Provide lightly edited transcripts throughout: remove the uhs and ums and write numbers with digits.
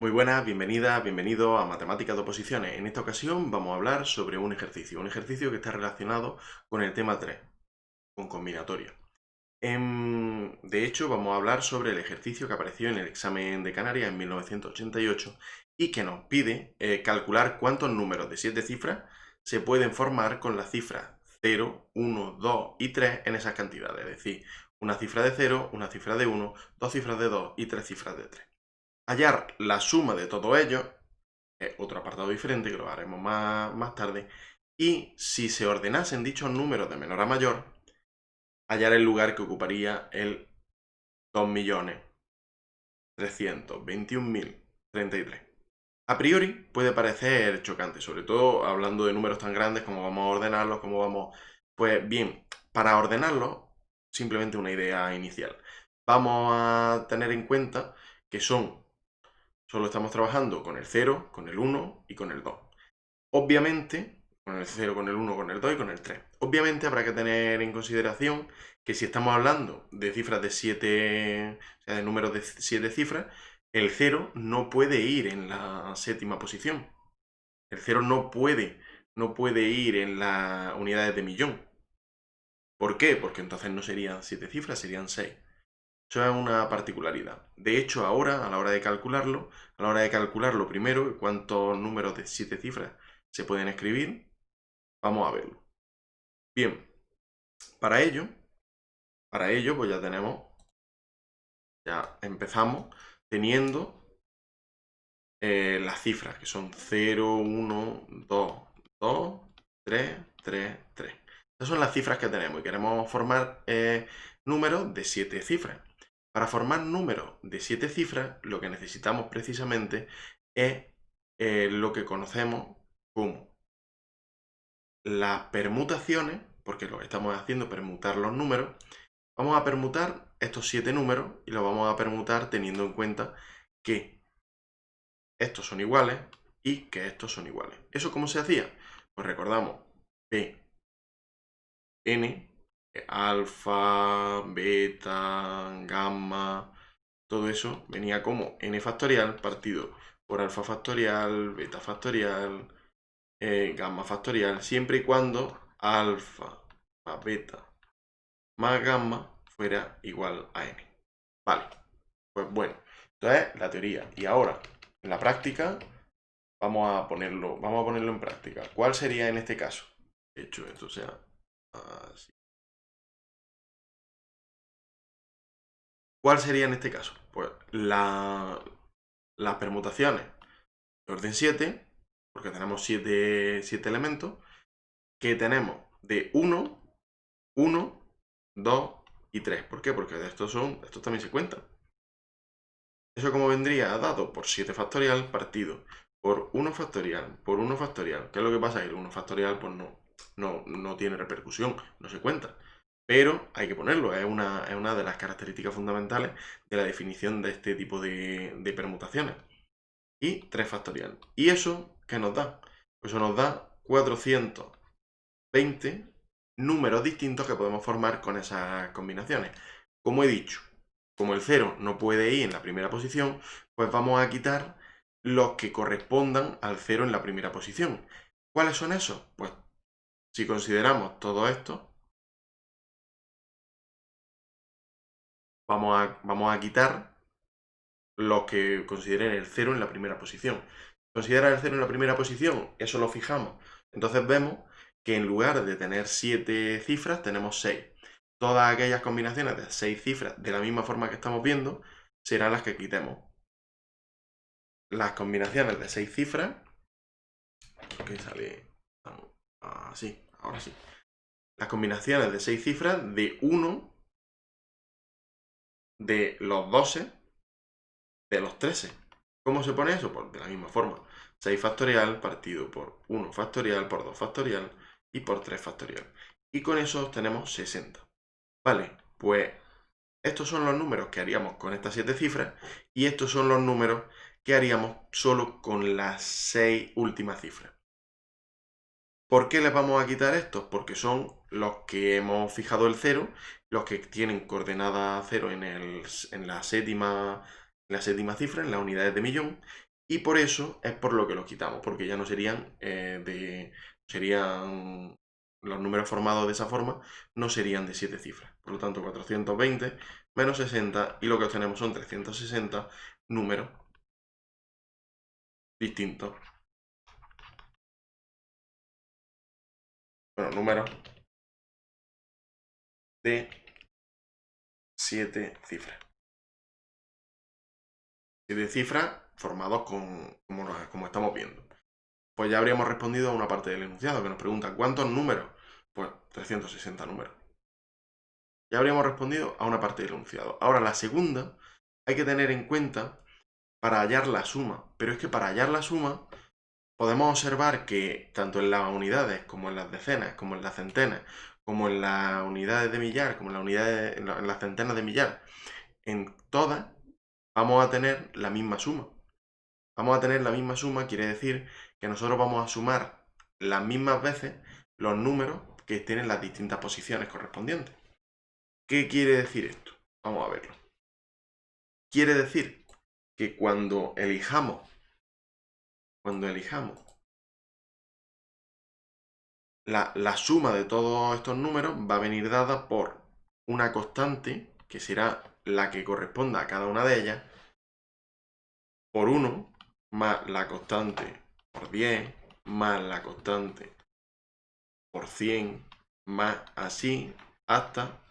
Muy buenas, bienvenida, bienvenido a Matemáticas de Oposiciones. En esta ocasión vamos a hablar sobre un ejercicio que está relacionado con el tema 3, con combinatoria. De hecho, vamos a hablar sobre el ejercicio que apareció en el examen de Canarias en 1988 y que nos pide calcular cuántos números de 7 cifras se pueden formar con las cifras 0, 1, 2 y 3 en esas cantidades, es decir, una cifra de 0, una cifra de 1, dos cifras de 2 y tres cifras de 3. Hallar la suma de todos ellos es otro apartado diferente que lo haremos más tarde. Y si se ordenasen dichos números de menor a mayor, hallar el lugar que ocuparía el 2.321.033. A priori puede parecer chocante, sobre todo hablando de números tan grandes, como vamos a ordenarlos, cómo vamos... Pues bien, para ordenarlos, simplemente una idea inicial. Vamos a tener en cuenta que solo estamos trabajando con el 0, con el 1 y con el 2. Obviamente, con el 0, con el 1, con el 2 y con el 3. Obviamente habrá que tener en consideración que si estamos hablando de cifras de 7, o sea, de números de 7 cifras, el 0 no puede ir en la séptima posición. El 0 no puede ir en las unidades de millón. ¿Por qué? Porque entonces no serían 7 cifras, serían 6. Eso es una particularidad. De hecho, ahora, a la hora de calcularlo primero, cuántos números de 7 cifras se pueden escribir, vamos a verlo. Bien, para ello, pues ya empezamos teniendo las cifras, que son 0, 1, 2, 2, 3, 3, 3. Estas son las cifras que tenemos y queremos formar números de 7 cifras. Para formar números de 7 cifras, lo que necesitamos precisamente es lo que conocemos como las permutaciones, porque lo que estamos haciendo es permutar los números. Vamos a permutar estos 7 números y los vamos a permutar teniendo en cuenta que estos son iguales y que estos son iguales. ¿Eso cómo se hacía? Pues recordamos P, N, alfa, beta, gamma, todo eso venía como n factorial partido por alfa factorial, beta factorial, gamma factorial, siempre y cuando alfa más beta más gamma fuera igual a n. Vale, pues bueno, entonces la teoría. Y ahora, en la práctica, vamos a ponerlo en práctica. ¿Cuál sería en este caso? De hecho, esto sea así. ¿Cuál sería en este caso? Pues las permutaciones de orden 7, porque tenemos 7 elementos, que tenemos de 1, 1, 2 y 3. ¿Por qué? Porque estos también se cuentan. Eso como vendría dado por 7 factorial partido por 1 factorial por 1 factorial. ¿Qué es lo que pasa? Que el 1 factorial pues no tiene repercusión, no se cuenta. Pero hay que ponerlo, es una de las características fundamentales de la definición de este tipo de permutaciones. Y 3 factorial. ¿Y eso qué nos da? Pues eso nos da 420 números distintos que podemos formar con esas combinaciones. Como he dicho, como el 0 no puede ir en la primera posición, pues vamos a quitar los que correspondan al 0 en la primera posición. ¿Cuáles son esos? Pues si consideramos todo esto, vamos a quitar los que consideren el 0 en la primera posición. Considerar el 0 en la primera posición, eso lo fijamos. Entonces vemos que en lugar de tener 7 cifras, tenemos 6. Todas aquellas combinaciones de 6 cifras, de la misma forma que estamos viendo, serán las que quitemos. Las combinaciones de 6 cifras, que sale así, ahora sí. Las combinaciones de 6 cifras de 1, de los 12, de los 13. ¿Cómo se pone eso? Pues de la misma forma. 6 factorial partido por 1 factorial por 2 factorial y por 3 factorial. Y con eso obtenemos 60. Vale, pues estos son los números que haríamos con estas 7 cifras y estos son los números que haríamos solo con las 6 últimas cifras. ¿Por qué les vamos a quitar estos? Porque son los que hemos fijado el 0, los que tienen coordenada 0 en la séptima cifra, en las unidades de millón, y por eso es por lo que los quitamos, porque ya no serían los números formados de esa forma no serían de 7 cifras. Por lo tanto, 420 menos 60 y lo que obtenemos son 360 números distintos. Bueno, números de 7 cifras. 7 cifras formados como estamos viendo. Pues ya habríamos respondido a una parte del enunciado que nos pregunta ¿cuántos números? Pues 360 números. Ya habríamos respondido a una parte del enunciado. Ahora la segunda hay que tener en cuenta para hallar la suma. Pero es que para hallar la suma podemos observar que tanto en las unidades como en las decenas, como en las centenas, como en las unidades de millar, como en las centenas de millar, en todas vamos a tener la misma suma. Vamos a tener la misma suma, quiere decir que nosotros vamos a sumar las mismas veces los números que estén en las distintas posiciones correspondientes. ¿Qué quiere decir esto? Vamos a verlo. Quiere decir que cuando elijamos la suma de todos estos números va a venir dada por una constante, que será la que corresponda a cada una de ellas, por 1, más la constante por 10, más la constante por 100, más así, hasta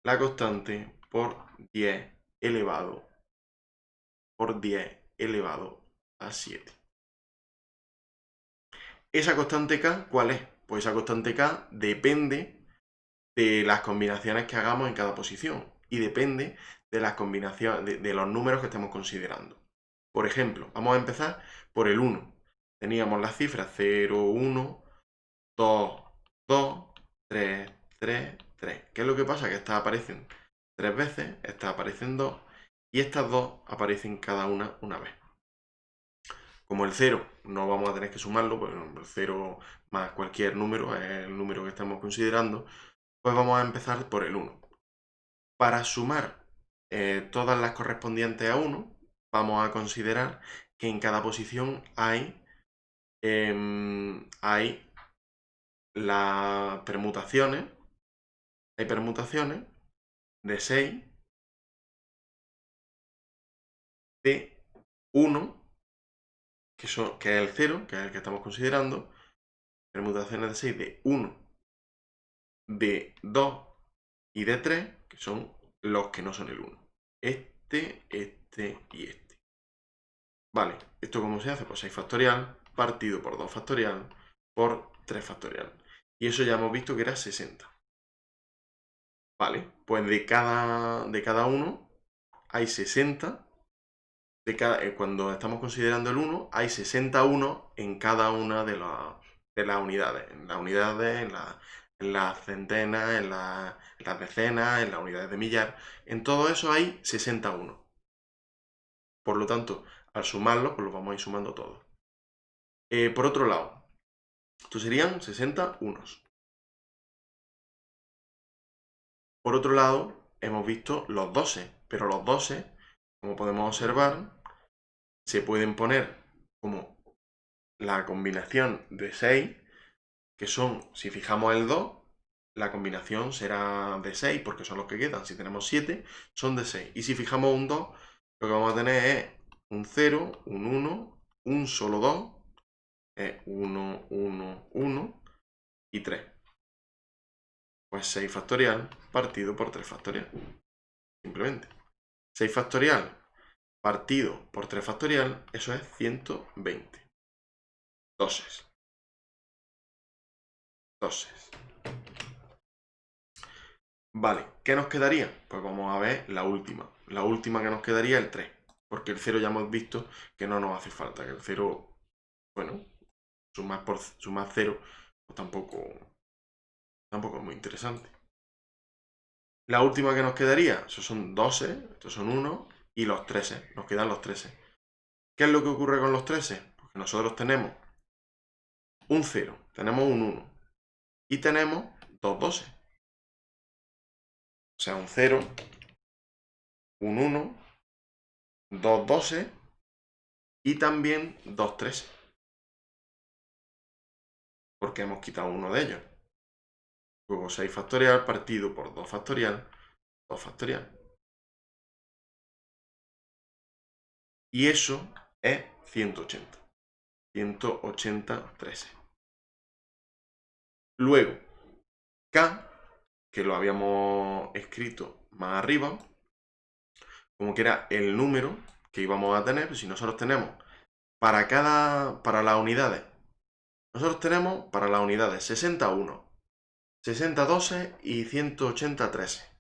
la constante por 10 elevado a 7. ¿Esa constante k cuál es? Pues esa constante k depende de las combinaciones que hagamos en cada posición y depende de las combinaciones de los números que estemos considerando. Por ejemplo, vamos a empezar por el 1. Teníamos las cifras 0, 1, 2, 2, 3, 3, 3. ¿Qué es lo que pasa? Que estas aparecen 3 veces, estas aparecen 2 y estas 2 aparecen cada una vez. Como el 0 no vamos a tener que sumarlo, pues el 0 más cualquier número es el número que estamos considerando, pues vamos a empezar por el 1. Para sumar todas las correspondientes a 1, vamos a considerar que en cada posición hay las permutaciones, de 6, de 1, que es el 0, que es el que estamos considerando, permutaciones de 6 de 1, de 2 y de 3, que son los que no son el 1. Este y este. Vale, ¿esto cómo se hace? Pues 6 factorial partido por 2 factorial por 3 factorial. Y eso ya hemos visto que era 60. Vale, pues de cada uno hay 60. Cuando estamos considerando el 1, hay 61 en cada una de las unidades. En las unidades, en las centenas, en las decenas, en las unidades de millar. En todo eso hay 61. Por lo tanto, al sumarlos, pues los vamos a ir sumando todos. Por otro lado, estos serían 60 unos. Por otro lado, hemos visto los 12, pero los 12, como podemos observar, se pueden poner como la combinación de 6, que son, si fijamos el 2, la combinación será de 6, porque son los que quedan. Si tenemos 7, son de 6. Y si fijamos un 2, lo que vamos a tener es un 0, un 1, un solo 2, 1, 1, 1 y 3. Pues 6 factorial partido por 3 factorial. Simplemente. 6 factorial partido por 3 factorial, eso es 120. Doses. Vale, ¿qué nos quedaría? Pues vamos a ver la última. La última que nos quedaría es el 3. Porque el 0 ya hemos visto que no nos hace falta. Que el 0, bueno, sumar 0, pues tampoco es muy interesante. La última que nos quedaría, esos son 12, estos son 1 y los 13. Nos quedan los 13. ¿Qué es lo que ocurre con los 13? Pues que nosotros tenemos un 0, tenemos un 1 y tenemos dos 12. O sea, un 0, un 1, dos 12 y también 2 13, porque hemos quitado uno de ellos. Luego 6 factorial partido por 2 factorial, 2 factorial. Y eso es 180. 180 13. Luego, K, que lo habíamos escrito más arriba, como que era el número que íbamos a tener, pues si nosotros tenemos para las unidades, nosotros tenemos para las unidades 61, 60 12 y 180 13.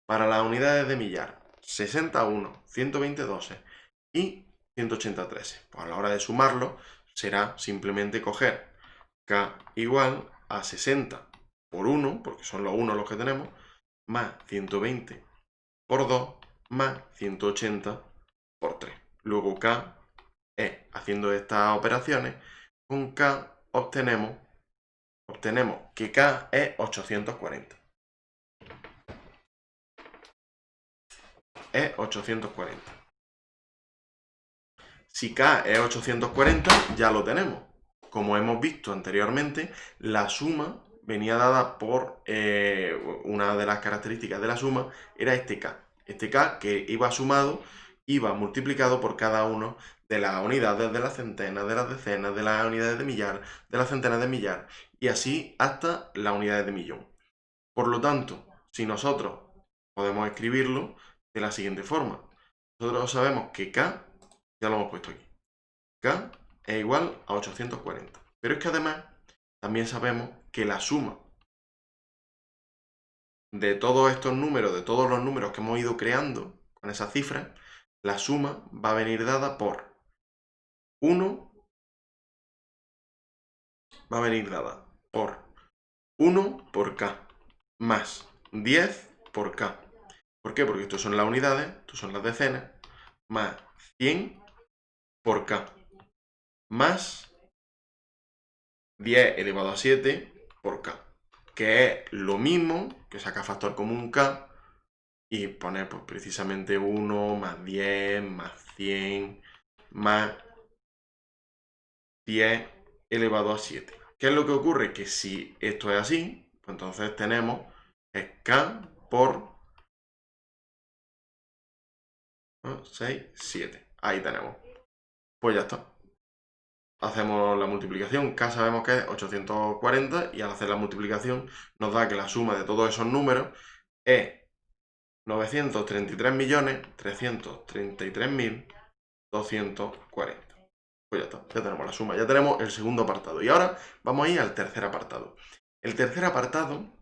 Para las unidades de millar, 61, 120 12 y 180 13. Pues a la hora de sumarlo, será simplemente coger K igual a 60 por 1, porque son los 1 los que tenemos, más 120 por 2, más 180 por 3. Luego K es, haciendo estas operaciones, con K obtenemos que K es 840. Es 840. Si K es 840, ya lo tenemos. Como hemos visto anteriormente, la suma venía dada por una de las características de la suma era este K. Este K que iba sumado, iba multiplicado por cada uno de las unidades, de las centenas, de las decenas, de las unidades de millar, de las centenas de millar, y así hasta las unidades de millón. Por lo tanto, si nosotros podemos escribirlo de la siguiente forma. Nosotros sabemos que K, ya lo hemos puesto aquí, K es igual a 840. Pero es que además también sabemos que la suma de todos estos números, de todos los números que hemos ido creando con esas cifras, la suma va a venir dada por 1, va a venir dada por 1 por K, más 10 por K. ¿Por qué? Porque estos son las unidades, estos son las decenas, más 100 por K, más 10 elevado a 7 por K, que es lo mismo que sacar factor común K y poner pues, precisamente 1 más 10 más 100 más 10 elevado a 7. ¿Qué es lo que ocurre? Que si esto es así, pues entonces tenemos K por 6, 7. Ahí tenemos. Pues ya está. Hacemos la multiplicación, K sabemos que es 840 y al hacer la multiplicación nos da que la suma de todos esos números es 933.333.240. Pues ya está, ya tenemos la suma, ya tenemos el segundo apartado. Y ahora vamos a ir al tercer apartado. El tercer apartado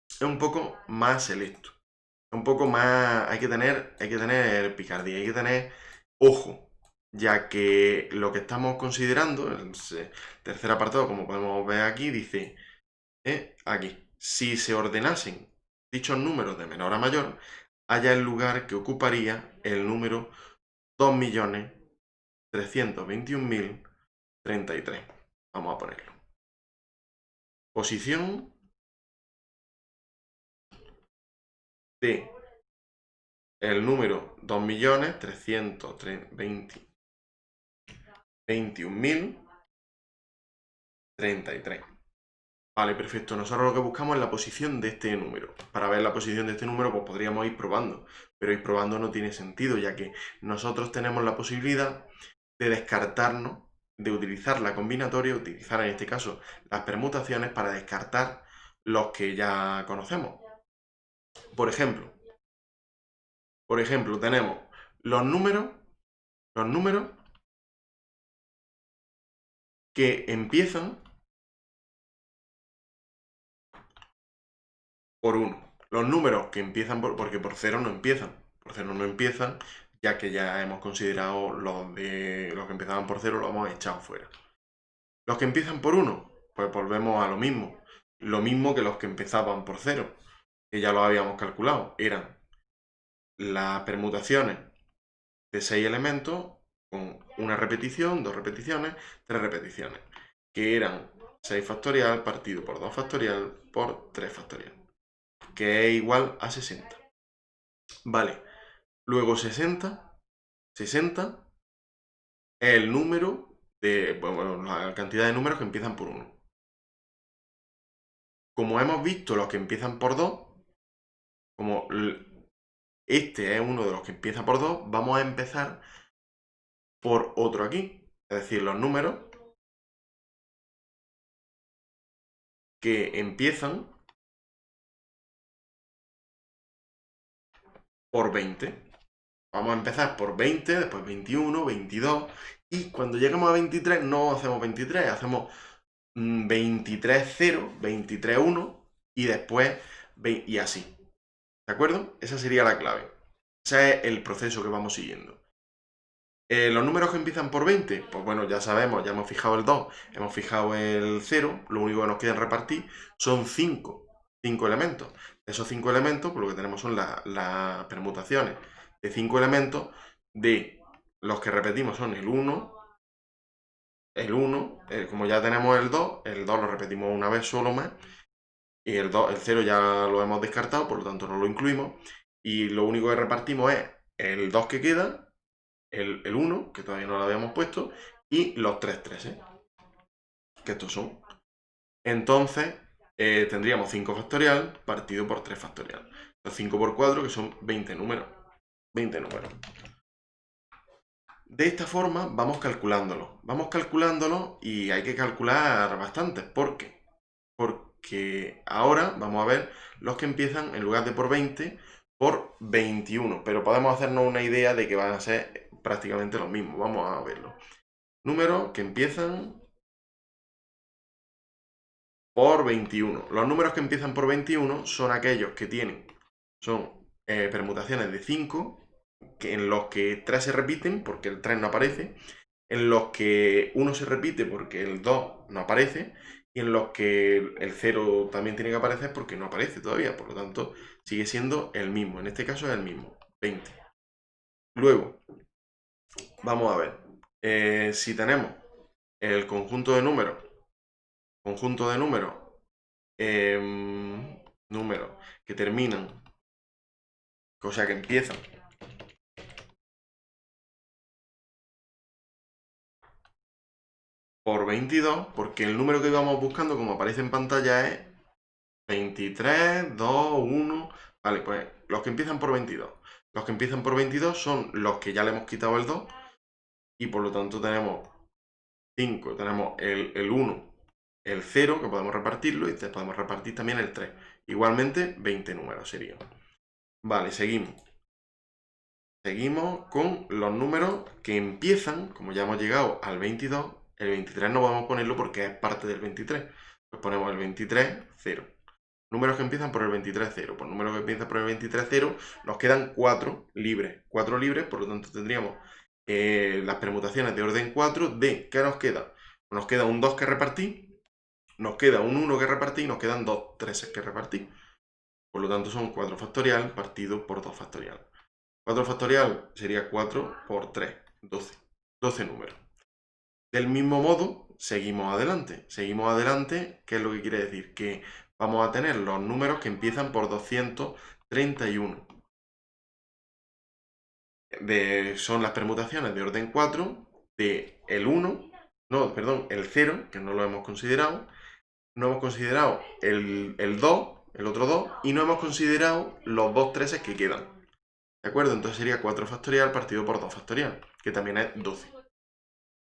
es un poco más selecto. Es un poco más... Hay que tener picardía, hay que tener ojo. Ya que lo que estamos considerando, el tercer apartado, como podemos ver aquí, dice... aquí. Si se ordenasen dichos números de menor a mayor, haya el lugar que ocuparía el número 2.321.033. Vamos a ponerlo. Posición de el número 2.321.033. Vale, perfecto. Nosotros lo que buscamos es la posición de este número. Para ver la posición de este número, pues podríamos ir probando. Pero ir probando no tiene sentido, ya que nosotros tenemos la posibilidad de descartarnos, de utilizar la combinatoria, utilizar en este caso las permutaciones para descartar los que ya conocemos. Por ejemplo, tenemos los números que empiezan por 1. Los números que empiezan porque por 0 no empiezan. Por 0 no empiezan, ya que ya hemos considerado los que empezaban por 0, los hemos echado fuera. Los que empiezan por 1, pues volvemos a lo mismo. Lo mismo que los que empezaban por 0, que ya lo habíamos calculado. Eran las permutaciones de 6 elementos con una repetición, 2 repeticiones, 3 repeticiones, que eran 6 factorial partido por 2 factorial por 3 factorial, que es igual a 60. Vale, luego 60 es el número de, bueno, la cantidad de números que empiezan por 1. Como hemos visto los que empiezan por 2, como este es uno de los que empieza por 2, vamos a empezar por otro aquí. Es decir, los números que empiezan por 20. Vamos a empezar por 20, después 21, 22, y cuando lleguemos a 23 no hacemos 23, hacemos 23, 0, 23, 1, y después y así. ¿De acuerdo? Esa sería la clave. Ese es el proceso que vamos siguiendo. Los números que empiezan por 20, pues bueno, ya sabemos, ya hemos fijado el 2, hemos fijado el 0, lo único que nos queda repartir son 5 elementos. Esos 5 elementos, pues lo que tenemos son las permutaciones de 5 elementos de los que repetimos son el 1, como ya tenemos el 2 lo repetimos una vez solo más, y el 0 ya lo hemos descartado, por lo tanto no lo incluimos, y lo único que repartimos es el 2 que queda, el 1, que todavía no lo habíamos puesto, y los 3 13, que estos son. Entonces, tendríamos 5 factorial partido por 3 factorial. Los 5 por 4, que son 20 números. 20 números. De esta forma vamos calculándolo. Vamos calculándolo y hay que calcular bastante. ¿Por qué? Porque ahora vamos a ver los que empiezan, en lugar de por 20, por 21. Pero podemos hacernos una idea de que van a ser prácticamente los mismos. Vamos a verlo. Números que empiezan por 21. Los números que empiezan por 21 son aquellos que tienen, son permutaciones de 5, en los que 3 se repiten porque el 3 no aparece, en los que 1 se repite porque el 2 no aparece, y en los que el 0 también tiene que aparecer porque no aparece todavía, por lo tanto sigue siendo el mismo, en este caso es el mismo, 20. Luego, vamos a ver, si tenemos el conjunto de números números que terminan, o sea que empiezan por 22, porque el número que vamos buscando, como aparece en pantalla, es 23, 2, 1. Vale, pues los que empiezan por 22. Los que empiezan por 22 son los que ya le hemos quitado el 2, y por lo tanto tenemos 5, tenemos el 1, el 0, que podemos repartirlo, y podemos repartir también el 3. Igualmente, 20 números serían. Vale, seguimos. Seguimos con los números que empiezan, como ya hemos llegado al 22, el 23 no vamos a ponerlo porque es parte del 23. Pues ponemos el 23, 0. Números que empiezan por el 23, 0. Por números que empiezan por el 23, 0, nos quedan 4 libres. 4 libres, por lo tanto tendríamos las permutaciones de orden 4 de, ¿qué nos queda? Nos queda un 2 que repartir, nos queda un 1 que repartir y nos quedan 2 13 que repartir. Por lo tanto son 4 factorial partido por 2 factorial. 4 factorial sería 4 por 3, 12. 12 números. Del mismo modo, seguimos adelante. Seguimos adelante, ¿qué es lo que quiere decir? Que vamos a tener los números que empiezan por 231. Son las permutaciones de orden 4 de el 1, no, perdón, el 0, que no lo hemos considerado. No hemos considerado el 2, el otro 2, y no hemos considerado los 2 13 que quedan. ¿De acuerdo? Entonces sería 4 factorial partido por 2 factorial, que también es 12.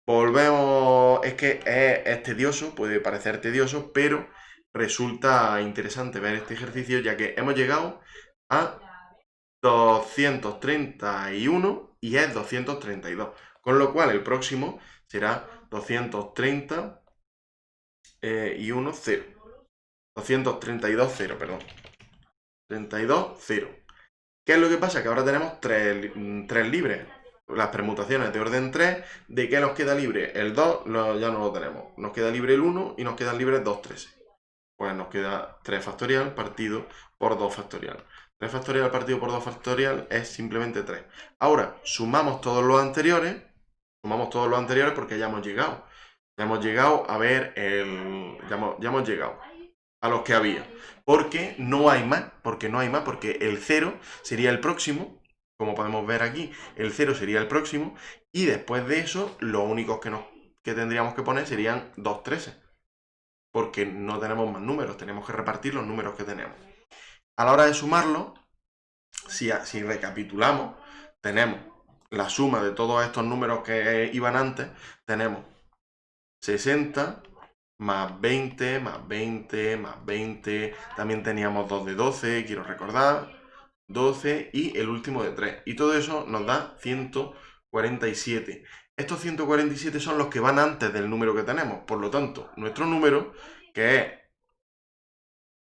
Volvemos, es que es tedioso, puede parecer tedioso, pero resulta interesante ver este ejercicio, ya que hemos llegado a 231 y es 232. Con lo cual el próximo será 230 y 1, 0. 232, 0, perdón. 32, 0. ¿Qué es lo que pasa? Que ahora tenemos 3 libres. Las permutaciones de orden 3, ¿de qué nos queda libre? El 2 ya no lo tenemos. Nos queda libre el 1 y nos quedan libres 2 13. Pues nos queda 3 factorial partido por 2 factorial. 3 factorial partido por 2 factorial es simplemente 3. Ahora, sumamos todos los anteriores. Sumamos todos los anteriores porque ya hemos llegado. Ya hemos llegado a ver ya hemos llegado a los que había. Porque no hay más. Porque el 0 sería el próximo. como podemos ver aquí, el 0 sería el próximo, y después de eso, lo único que tendríamos que poner serían 2 13, porque no tenemos más números, tenemos que repartir los números que tenemos. A la hora de sumarlo, si recapitulamos, tenemos la suma de todos estos números que iban antes, tenemos 60 más 20, más 20, más 20, también teníamos 2 de 12, quiero recordar, 12 y el último de 3. Y todo eso nos da 147. Estos 147 son los que van antes del número que tenemos. Por lo tanto, nuestro número, que es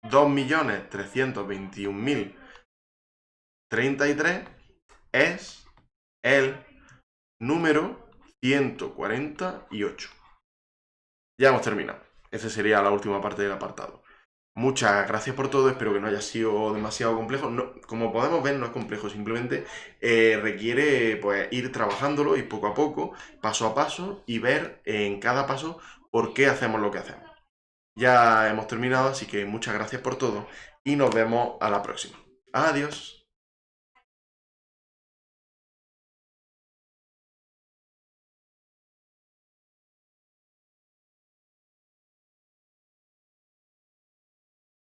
2.321.033, es el número 148. Ya hemos terminado. Esa sería la última parte del apartado. Muchas gracias por todo, espero que no haya sido demasiado complejo. No, como podemos ver, no es complejo, simplemente requiere pues, ir trabajándolo y poco a poco, paso a paso, y ver en cada paso por qué hacemos lo que hacemos. Ya hemos terminado, así que muchas gracias por todo y nos vemos a la próxima. Adiós.